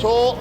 100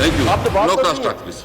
Thank you. No cross talk, please.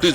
Please,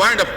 wind up.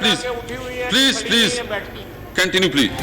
Please, please, please, continue, please.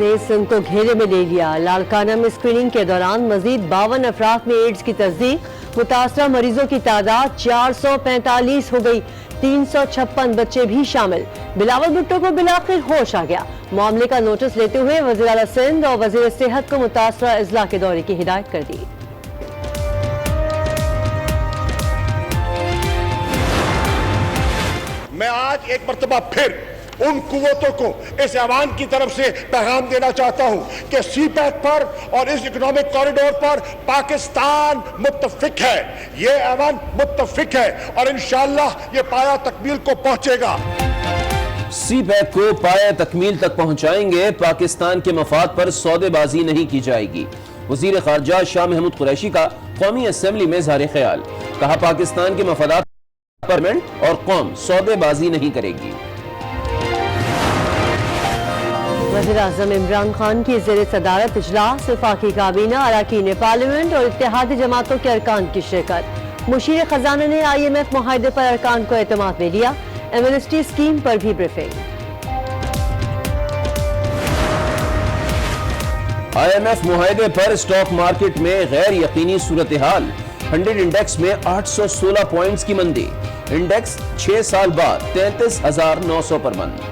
نے سندھ کو گھیرے میں لے لیا. لاڑکانہ میں اسکریننگ کے دوران مزید 52 افراد میں ایڈز کی تصدیق. متاثرہ مریضوں کی تعداد 445 ہو گئی. 356 بچے بھی شامل. بلاول بھٹو کو بالآخر ہوش آ گیا. معاملے کا نوٹس لیتے ہوئے وزیر اعلیٰ سندھ اور وزیر صحت کو متاثرہ اضلاع کے دورے کی ہدایت کر دی. میں آج ایک مرتبہ پھر ان قوتوں کو اس ایوان کی طرف سے پیغام دینا چاہتا ہوں کہ سی پیک پر اور اس اکنامک کوریڈور پر پاکستان متفق ہے. یہ ایوان متفق ہے اور انشاءاللہ یہ پایہ تکمیل کو پہنچے گا. سی پیک کو پایہ تکمیل تک پہنچائیں گے. پاکستان کے مفاد پر سودے بازی نہیں کی جائے گی. وزیر خارجہ شاہ محمود قریشی کا قومی اسمبلی میں اظہار خیال. کہا پاکستان کے مفادات پر اور قوم سودے بازی نہیں کرے گی. وزیر اعظم عمران خان کی زیر صدارت اجلاس. وفاقی کابینہ، اراکین پارلیمنٹ اور اتحادی جماعتوں کے ارکان کی شرکت. مشیر خزانہ نے IMF معاہدے پر ارکان کو اعتماد میں لیا. ایمنسٹی اسکیم پر بھی بریفنگ. IMF معاہدے پر اسٹاک مارکیٹ میں غیر یقینی صورتحال. 100 انڈیکس میں 816 پوائنٹس کی مندی. انڈیکس 6 سال بعد 33,900 پر بند.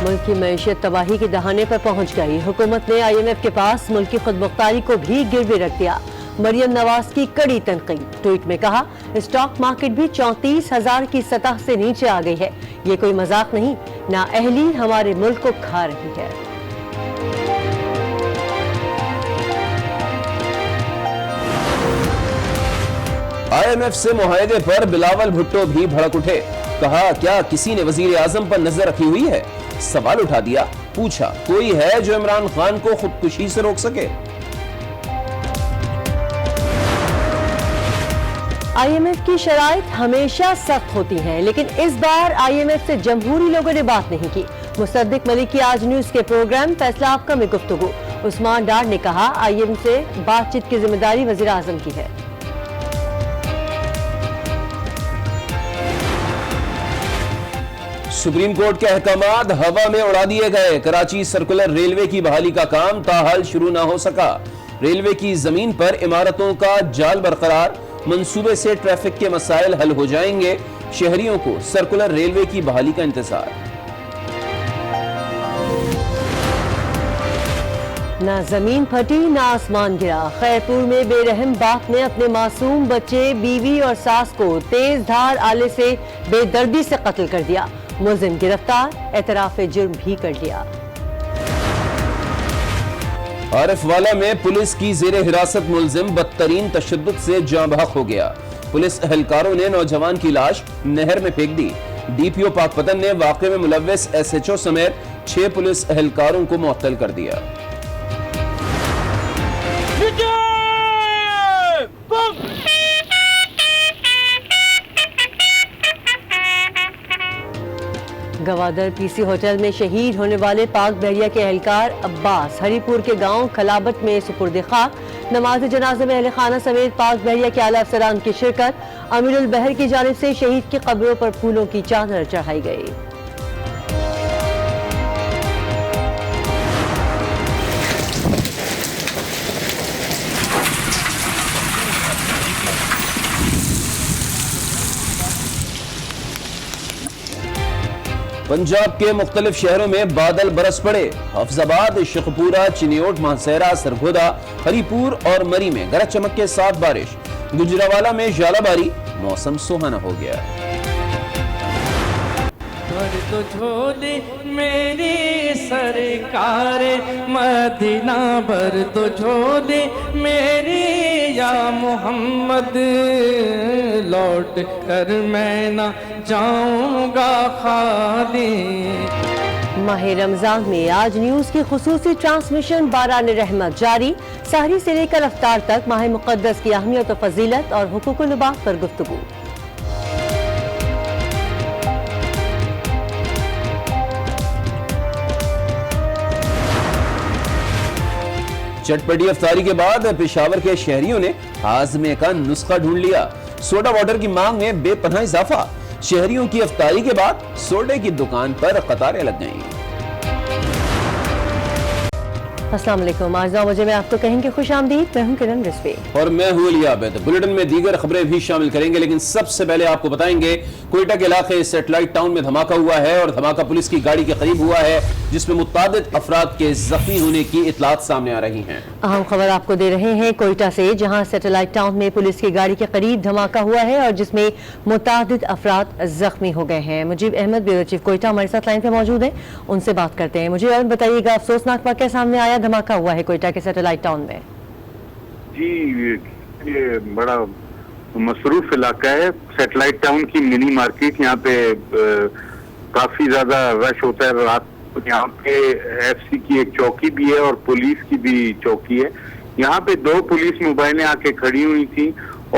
ملک کی معیشت تباہی کی دہانے پر پہنچ گئی. حکومت نے IMF کے پاس ملکی خود مختاری کو بھی گروی رکھ دیا. مریم نواز کی کڑی تنقید. ٹویٹ میں کہا اسٹاک مارکیٹ بھی 34,000 کی سطح سے نیچے آ گئی ہے. یہ کوئی مذاق نہیں. نااہلی ہمارے ملک کو کھا رہی ہے. IMF سے معاہدے پر بلاول بھٹو بھی بھڑک اٹھے. کہا کیا کسی نے وزیر اعظم پر نظر رکھی ہوئی ہے؟ سوال اٹھا دیا. پوچھا کوئی ہے جو عمران خان کو خودکشی سے روک سکے؟ IMF کی شرائط ہمیشہ سخت ہوتی ہیں لیکن اس بار IMF سے جمہوری لوگوں نے بات نہیں کی. مصدق ملک کی آج نیوز کے پروگرام فیصلہ آپ کا میں گفتگو. عثمان ڈار نے کہا IMF سے بات چیت کی ذمہ داری وزیر اعظم کی ہے. سپریم کورٹ کے احکامات ہوا میں اڑا دیے گئے. کراچی سرکولر ریلوے کی بحالی کا کام تاحال شروع نہ ہو سکا. ریلوے کی زمین پر عمارتوں کا جال برقرار. منصوبے سے ٹریفک کے مسائل حل ہو جائیں گے. شہریوں کو سرکولر ریلوے کی بحالی کا انتظار. نہ زمین پھٹی نہ آسمان گرا. خیرپور میں بے رحم باپ نے اپنے معصوم بچے، بیوی اور ساس کو تیز دھار آلے سے بے دردی سے قتل کر دیا. ملزم گرفتار، اعتراف جرم بھی کر لیا. عارف والا میں پولیس کی زیر حراست ملزم بدترین تشدد سے جاں بحق ہو گیا. پولیس اہلکاروں نے نوجوان کی لاش نہر میں پھینک دی. DPO پاک پتن نے واقعے میں ملوث SHO سمیت 6 پولیس اہلکاروں کو معطل کر دیا. گوادر PC ہوٹل میں شہید ہونے والے پاک بحریہ کے اہلکار عباس ہری پور کے گاؤں کھلابت میں سپرد خاک. نماز جنازے میں اہل خانہ سمیت پاک بحریہ کے اعلیٰ افسران کی شرکت. امیر البحر کی جانب سے شہید کی قبروں پر پھولوں کی چادر چڑھائی گئی. پنجاب کے مختلف شہروں میں بادل برس پڑے. حفظ آباد، شخپورہ، چنیوٹ، مانسہرہ، سرگودا، ہری پور اور مری میں گرج چمک کے ساتھ بارش. گجرانوالہ میں ژالہ باری. موسم سہانا ہو گیا. تو جھولے میری سرکار مدینہ بھر تو جھولے میری یا محمد، لوٹ کر میں نہ جاؤں گا خالی. ماہ رمضان میں آج نیوز کی خصوصی ٹرانسمیشن باران رحمت جاری. سحری سے لے کر افطار تک ماہ مقدس کی اہمیت و فضیلت اور حقوق العباد پر گفتگو. چٹ پٹی افطاری کے بعد پشاور کے شہریوں نے ہاضمے کا نسخہ ڈھونڈ لیا. سوڈا واٹر کی مانگ میں بے پناہ اضافہ. شہریوں کی افطاری کے بعد سوڈے کی دکان پر قطاریں لگ گئیں۔ السلام علیکم، آج 9 بجے میں آپ کو کہیں گے خوش آمدید، میں ہوں کرن رضوی اور میں ہوں علی عابد۔ بلیٹن میں دیگر خبریں بھی شامل کریں گے، لیکن سب سے پہلے آپ کو بتائیں گے کوئٹہ کے علاقے سیٹلائٹ ٹاؤن میں دھماکہ ہوا ہے اور دھماکہ پولیس کی گاڑی کے قریب ہوا ہے، جس میں متعدد افراد کے زخمی ہونے کی اطلاعات سامنے آ رہی ہیں۔ اہم خبر آپ کو دے رہے ہیں کوئٹہ سے، جہاں سیٹلائٹ ٹاؤن میں پولیس کی گاڑی کے قریب دھماکہ ہوا ہے اور جس میں متعدد افراد زخمی ہو گئے ہیں۔ مجیب احمد بیورو چیف کوئٹہ ہمارے ساتھ لائن پہ موجود ہیں، ان سے بات کرتے ہیں۔ مجھے اور بتائیے گا، افسوسناک واقعہ سامنے آیا، دھماکہ ہوا ہے کوئٹہ کے سیٹلائٹ ٹاؤن میں۔ جی، یہ بڑا مصروف علاقہ ہے، سیٹلائٹ ٹاؤن کی منی مارکیٹ، یہاں پہ کافی زیادہ رش ہوتا ہے رات۔ یہاں پہ ایف سی کی ایک چوکی بھی ہے اور پولیس کی بھی چوکی ہے۔ یہاں پہ 2 پولیس موبائلیں آ کے کھڑی ہوئی تھیں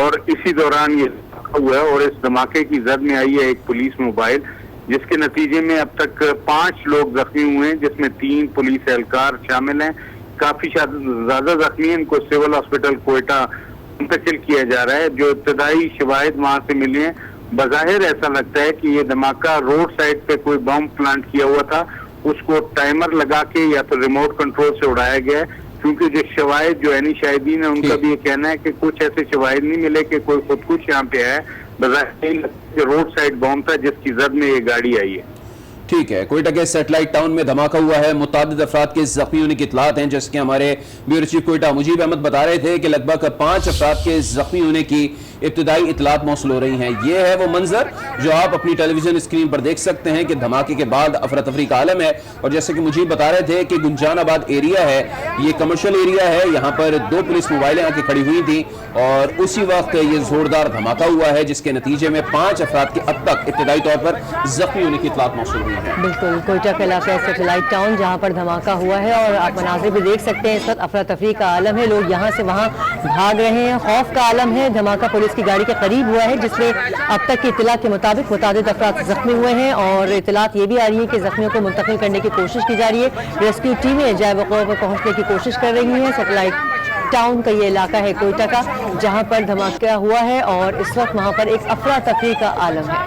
اور اسی دوران یہ دھماکہ ہوا ہے اور اس دھماکے کی زد میں آئی ہے ایک پولیس موبائل، جس کے نتیجے میں اب تک 5 لوگ زخمی ہوئے ہیں، جس میں 3 پولیس اہلکار شامل ہیں۔ کافی زیادہ زخمی ہیں، ان کو سول ہاسپٹل کوئٹہ منتقل کیا جا رہا ہے۔ جو ابتدائی شواہد وہاں سے ملے ہیں، بظاہر ایسا لگتا ہے کہ یہ دھماکہ روڈ سائڈ پہ کوئی بم پلانٹ کیا ہوا تھا، اس کو ٹائمر لگا کے یا تو ریموٹ کنٹرول سے اڑایا گیا ہے، کیونکہ جو شواہد جو عینی شاہدین ہیں ان کا بھی یہ کہنا ہے کہ کچھ ایسے شواہد نہیں ملے کہ کوئی خودکش یہاں پہ ہے، بظاہر روڈ سائڈ بم تھا جس کی زد میں یہ گاڑی آئی ہے۔ ٹھیک ہے، کوئٹہ کے سیٹلائٹ ٹاؤن میں دھماکہ ہوا ہے، متعدد افراد کے زخمی ہونے کی اطلاعات ہیں، جیسے کہ ہمارے بیورو چیف کوئٹہ مجیب احمد بتا رہے تھے کہ لگ بھگ 5 افراد کے زخمی ہونے کی ابتدائی اطلاعات موصول ہو رہی ہیں۔ یہ ہے وہ منظر جو آپ اپنی ٹیلی ویژن اسکرین پر دیکھ سکتے ہیں کہ دھماکے کے بعد افراتفری کا عالم ہے، اور جیسے کہ مجیب بتا رہے تھے کہ گنجان آباد ایریا ہے، یہ کمرشل ایریا ہے، یہاں پر 2 پولیس موبائلیں آ کے کھڑی ہوئی تھیں اور اسی وقت یہ زوردار دھماکہ ہوا ہے، جس کے نتیجے میں 5 افراد کے اب تک ابتدائی طور پر زخمی ہونے کی اطلاعات موصول ہوئی ہیں۔ بالکل، کوئٹہ کے علاقہ سیٹلائٹ ٹاؤن جہاں پر دھماکہ ہوا ہے اور آپ مناظر بھی دیکھ سکتے ہیں، اس وقت افراتفری کا عالم ہے، لوگ یہاں سے وہاں بھاگ رہے ہیں، خوف کا عالم ہے۔ دھماکہ پولیس کی گاڑی کے قریب ہوا ہے، جس میں اب تک کی اطلاع کے مطابق متعدد افراد زخمی ہوئے ہیں اور اطلاعات یہ بھی آ رہی ہے کہ زخمیوں کو منتقل کرنے کی کوشش کی جا رہی ہے۔ ریسکیو ٹیمیں جائے وقوع پر پہنچنے کی کوشش کر رہی ہیں۔ سیٹلائٹ ٹاؤن کا یہ علاقہ ہے کوئٹہ کا، جہاں پر دھماکہ ہوا ہے اور اس وقت وہاں پر ایک افراتفری کا عالم ہے۔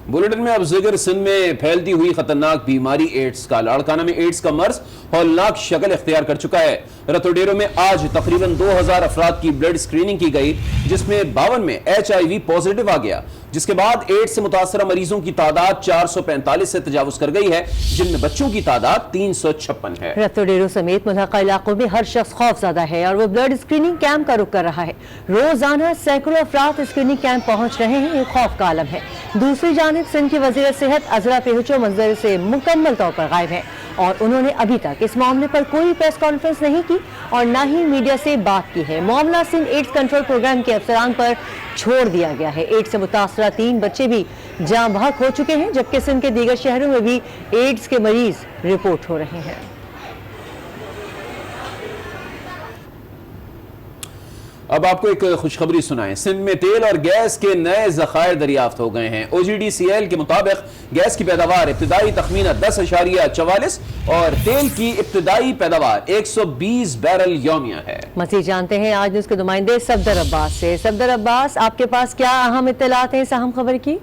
بلیٹن میں اب ذکر سندھ میں پھیلتی ہوئی خطرناک بیماری ایڈز کا۔ لاڑکانہ میں ایڈز کا مرض ہولناک شکل اختیار کر چکا ہے۔ رتوڈیرو میں آج تقریباً 2000 افراد کی بلڈ سکریننگ کی گئی، جس میں 52 میں HIV پازیٹیو آ گیا، جس کے بعد ایڈز سے متاثرہ مریضوں کی تعداد 445 سے تجاوز کر گئی ہے، جن میں بچوں کی تعداد 356 ہے۔ رتوڈیرو سمیت ملحقہ علاقوں میں ہر شخص خوف زدہ ہے اور وہ بلڈ سکریننگ کیمپ کا رخ کر رہا ہے۔ روزانہ سینکڑوں افراد اسکریننگ کیمپ پہنچ رہے ہیں، ایک خوف کا عالم ہے۔ دوسری جانب سندھ کے وزیر صحت عزرا پیہچو منظر سے مکمل طور پر غائب ہیں اور انہوں نے ابھی تک اس معاملے پر کوئی پریس کانفرنس نہیں کی اور نہ ہی میڈیا سے بات کی ہے۔ معاملہ سندھ ایڈز کنٹرول پروگرام کے افسران پر چھوڑ دیا گیا ہے۔ ایڈز سے متاثرہ 3 بچے بھی جاں بحق ہو چکے ہیں، جبکہ سندھ کے دیگر شہروں میں بھی ایڈز کے مریض رپورٹ ہو رہے ہیں۔ اب آپ کو ایک خوشخبری سنائیں، سندھ میں تیل اور گیس کے نئے ذخائر دریافت ہو گئے ہیں۔ OGDCL کے مطابق گیس کی پیداوار ابتدائی تخمینہ 10.44 اور تیل کی ابتدائی پیداوار 120 بیرل یومیہ ہے۔ مزید جانتے ہیں آج نیوز کے نمائندے صفدر عباس سے۔ صفدر عباس، آپ کے پاس کیا اہم اطلاعات ہیں اس اہم خبر کی؟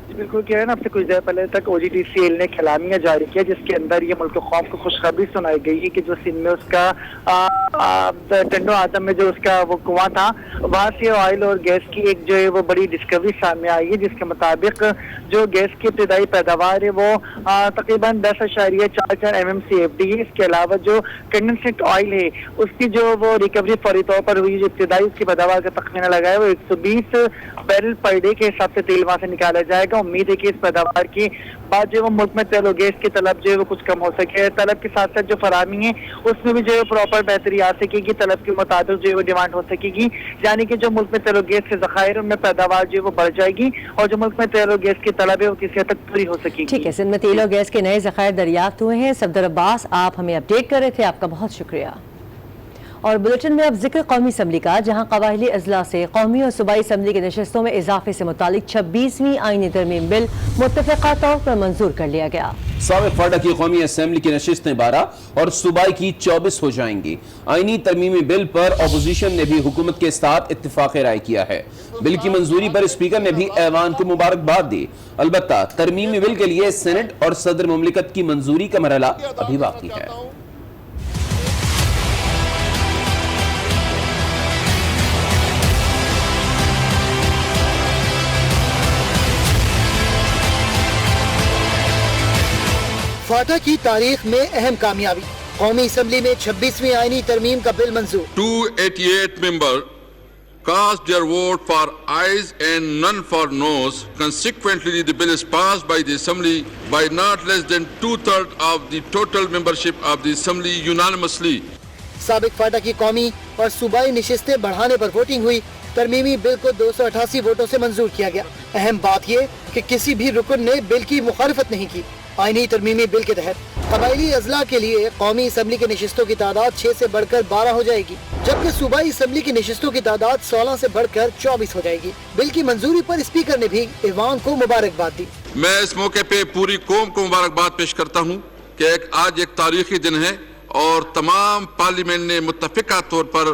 جی بالکل، کیا ہے نا، اب سے کچھ دیر پہلے تک OGDCL نے کھلامیہ جاری کیا، جس کے اندر یہ ملک خوف کو خوشخبری سنائی گئی ہے کہ جو سندھ میں اس کا ٹنڈو آدم میں جو اس کا وہ کنواں تھا، وہاں سے آئل اور گیس کی ایک جو ہے وہ بڑی ڈسکوری سامنے آئی ہے، جس کے مطابق جو گیس کی ابتدائی پیداوار ہے وہ تقریباً 10.44 MMCFD ہے۔ اس کے علاوہ جو کنڈنسیٹ آئل ہے اس کی جو وہ ریکوری فوری طور پر ہوئی، جو ابتدائی اس کی پیداوار کا تخمینہ لگا ہے وہ 120 بیرل پر ڈے کے حساب سے تیل وہاں سے نکالا جائے گا۔ امید ہے کہ اس پیداوار کی بعد جو وہ ملک میں تیل و گیس کی طلب جو ہے وہ کچھ کم ہو سکے، طلب کے ساتھ ساتھ جو فراہمی ہے اس میں بھی جو ہے پراپر بہتری آ سکے گی، طلب کے مطابق جو ہے وہ ڈیمانڈ ہو سکے گی، یعنی کہ جو ملک میں تیل و گیس کے ذخائر ان میں پیداوار جو ہے وہ بڑھ جائے گی اور جو ملک میں تیل و گیس کی طلب ہے وہ کسی حد تک پوری ہو سکے گی۔ ٹھیک ہے، سندھ میں تیل اور گیس کے نئے ذخائر دریافت ہوئے ہیں۔ صفدر عباس، آپ ہمیں اپڈیٹ کر رہے تھے، آپ کا بہت شکریہ۔ اور بلیٹن میں اب ذکر قومی اسمبلی کا، جہاں قبائلی اضلاع سے قومی اور صوبائی اسمبلی کی نشستوں میں اضافے سے متعلق 26ویں آئینی ترمیم بل متفقہ طور پر منظور کر لیا گیا۔ سابق فاٹا کی قومی اسمبلی کی نشستیں 12 اور صوبائی کی 24 ہو جائیں گی۔ آئینی ترمیمی بل پر اپوزیشن نے بھی حکومت کے ساتھ اتفاق رائے کیا ہے۔ بل کی منظوری پر اسپیکر نے بھی ایوان کو مبارکباد دی۔ البتہ ترمیمی بل کے لیے سینٹ اور صدر مملکت کی منظوری کا مرحلہ ابھی باقی ہے۔ فاٹا کی تاریخ میں اہم کامیابی، قومی اسمبلی میں 26ویں آئینی ترمیم کا بل منظور۔ 288 members cast their vote for ayes and none for noes. Consequently, the bill is passed by the Assembly by not less than 2/3 of the total membership of the Assembly unanimously. سابق FATA کی قومی اور صوبائی نشستیں بڑھانے پر voting ہوئی۔ ترمیمی بل کو 288 ووٹوں سے منظور کیا گیا۔ اہم بات یہ کہ کسی بھی رکن نے بل کی مخالفت نہیں کی۔ آئینی ترمیمی بل کے تحت قبائلی اضلاع کے لیے قومی اسمبلی کی نشستوں کی تعداد 6 سے بڑھ کر 12 ہو جائے گی، جبکہ صوبائی اسمبلی کی نشستوں کی تعداد 16 سے بڑھ کر 24 ہو جائے گی۔ بل کی منظوری پر اسپیکر نے بھی ایوان کو مبارکباد دی۔ میں اس موقع پہ پوری قوم کو مبارکباد پیش کرتا ہوں کہ آج ایک تاریخی دن ہے اور تمام پارلیمنٹ نے متفقہ طور پر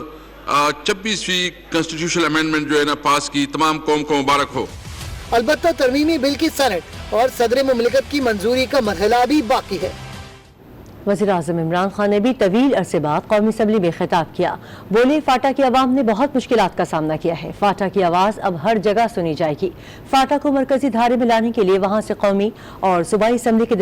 26ویں کنسٹیٹیوشنل امینڈمنٹ جو ہے نا پاس کی۔ تمام قوم کو مبارک ہو۔ البتہ ترمیمی بل کی سینٹ اور صدر مملکت کی منظوری کا مرحلہ بھی باقی ہے۔ وزیر اعظم عمران خان نے بھی طویل عرصے بعد قومی اسمبلی میں خطاب کیا۔ بولے فاٹا کی عوام نے بہت مشکلات کا سامنا کیا ہے، فاٹا کی آواز اب ہر جگہ سنی جائے گی۔ فاٹا کو مرکزی دھارے میں لانے کے لیے وہاں سے قومی اور صوبائی اسمبلی کے